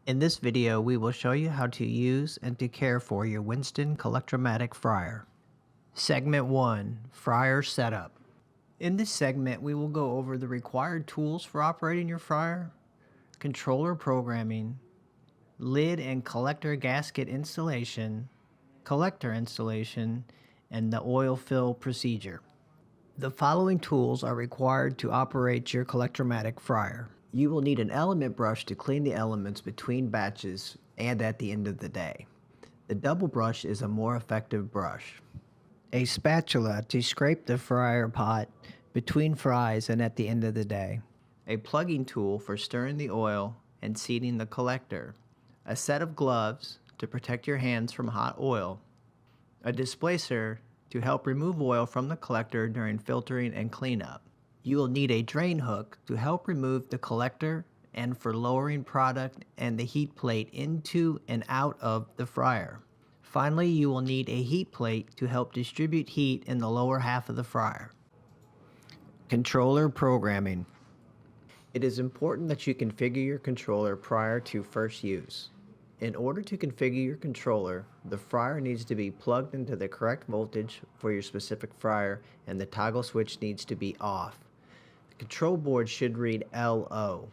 In this video, we will show you how to use and to care for your Winston Collectramatic fryer. Segment 1, Fryer Setup. In this segment, we will go over the required tools for operating your fryer, controller programming, lid and collector gasket installation, collector installation, and the oil fill procedure. The following tools are required to operate your Collectramatic fryer. You will need an element brush to clean the elements between batches and at the end of the day. The double brush is a more effective brush. A spatula to scrape the fryer pot between fries and at the end of the day. A plugging tool for stirring the oil and seating the collector. A set of gloves to protect your hands from hot oil. A displacer to help remove oil from the collector during filtering and cleanup. You will need a drain hook to help remove the collector and for lowering product and the heat plate into and out of the fryer. Finally, you will need a heat plate to help distribute heat in the lower half of the fryer. Controller programming. It is important that you configure your controller prior to first use. In order to configure your controller, the fryer needs to be plugged into the correct voltage for your specific fryer and the toggle switch needs to be off. The control board should read LO.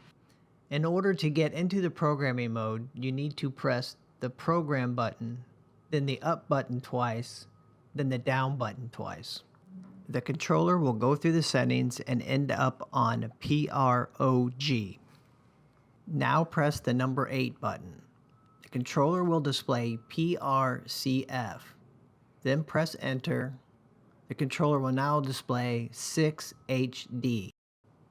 In order to get into the programming mode, you need to press the program button, then the up button twice, then the down button twice. The controller will go through the settings and end up on PROG. Now press the number 8 button. The controller will display PRCF. Then press enter. The controller will now display 6HD.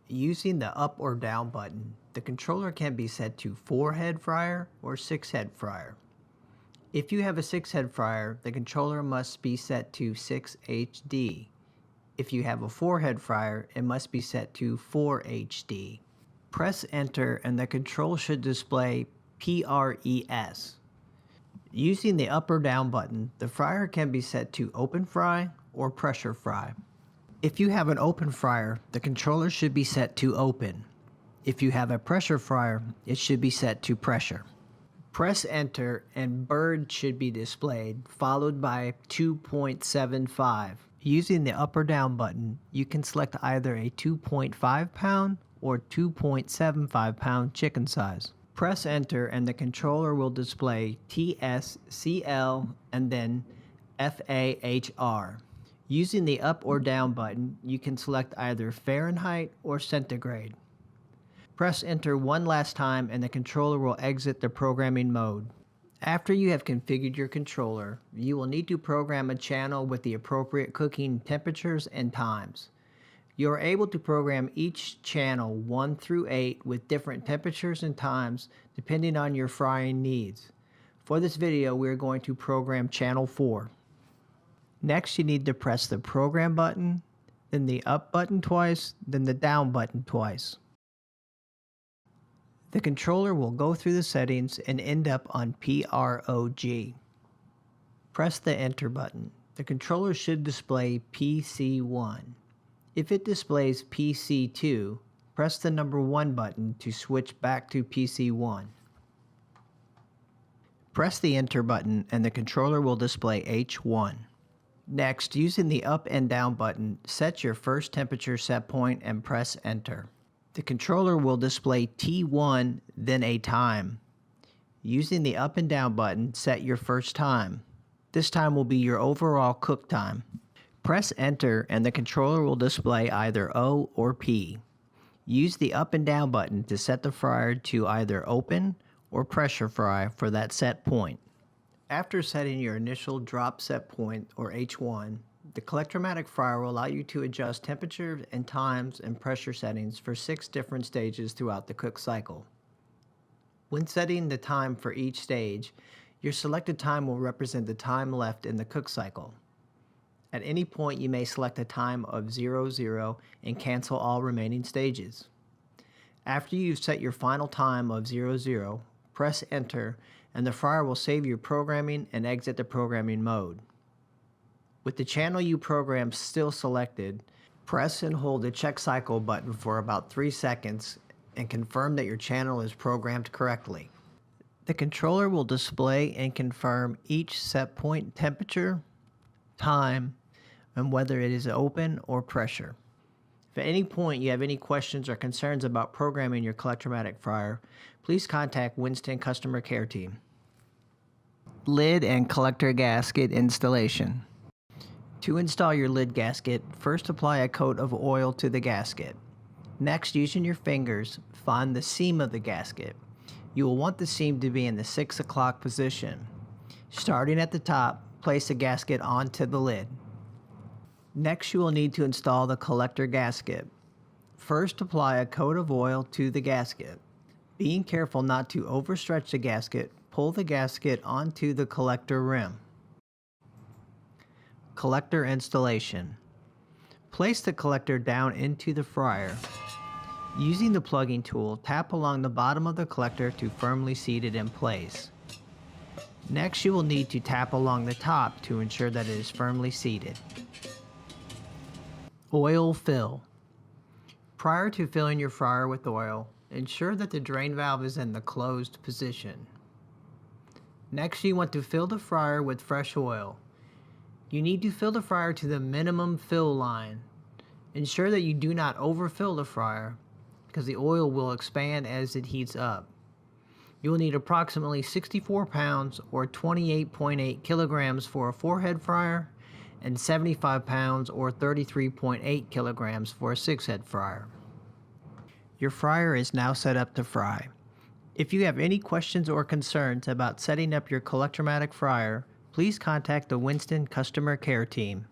Using the up or down button, the controller can be set to 4-head fryer or 6-head fryer. If you have a 6-head fryer, the controller must be set to 6HD. If you have a 4-head fryer, it must be set to 4HD. Press enter and the control should display PRES. Using the up or down button, the fryer can be set to open fry or pressure fry. If you have an open fryer, the controller should be set to open. If you have a pressure fryer, it should be set to pressure. Press enter and bird should be displayed, followed by 2.75. Using the up or down button, you can select either a 2.5 pound or 2.75 pound chicken size. Press enter and the controller will display TSCL and then FAHR. Using the up or down button, you can select either Fahrenheit or centigrade. Press enter one last time and the controller will exit the programming mode. After you have configured your controller, you will need to program a channel with the appropriate cooking temperatures and times. You are able to program each channel 1 through 8 with different temperatures and times depending on your frying needs. For this video, we are going to program channel 4. Next, you need to press the program button, then the up button twice, then the down button twice. The controller will go through the settings and end up on PROG. Press the enter button. The controller should display PC1. If it displays PC2, press the number 1 button to switch back to PC1. Press the enter button and the controller will display H1. Next, using the up and down button, set your first temperature set point and press enter. The controller will display T1, then a time. Using the up and down button, set your first time. This time will be your overall cook time. Press enter and the controller will display either O or P. Use the up and down button to set the fryer to either open or pressure fry for that set point. After setting your initial drop set point or H1, the Collectramatic fryer will allow you to adjust temperature and times and pressure settings for 6 different stages throughout the cook cycle. When setting the time for each stage, your selected time will represent the time left in the cook cycle. At any point, you may select a time of 00 and cancel all remaining stages. After you've set your final time of 00, press enter and the fryer will save your programming and exit the programming mode. With the channel you programmed still selected, press and hold the check cycle button for about 3 seconds and confirm that your channel is programmed correctly. The controller will display and confirm each set point temperature, time, and whether it is open or pressure. If at any point you have any questions or concerns about programming your Collectramatic fryer, please contact Winston Customer Care Team. Lid and collector gasket installation. To install your lid gasket, first apply a coat of oil to the gasket. Next, using your fingers, find the seam of the gasket. You will want the seam to be in the 6 o'clock position. Starting at the top, place the gasket onto the lid. Next, you will need to install the collector gasket. First, apply a coat of oil to the gasket. Being careful not to overstretch the gasket, pull the gasket onto the collector rim. Collector installation. Place the collector down into the fryer. Using the plugging tool, tap along the bottom of the collector to firmly seat it in place. Next, you will need to tap along the top to ensure that it is firmly seated. Oil fill. Prior to filling your fryer with oil, ensure that the drain valve is in the closed position. Next, you want to fill the fryer with fresh oil. You need to fill the fryer to the minimum fill line. Ensure that you do not overfill the fryer, because the oil will expand as it heats up. You will need approximately 64 pounds or 28.8 kilograms for a 4-head fryer and 75 pounds or 33.8 kilograms for a 6-head fryer. Your fryer is now set up to fry. If you have any questions or concerns about setting up your Collectramatic fryer, please contact the Winston Customer Care Team.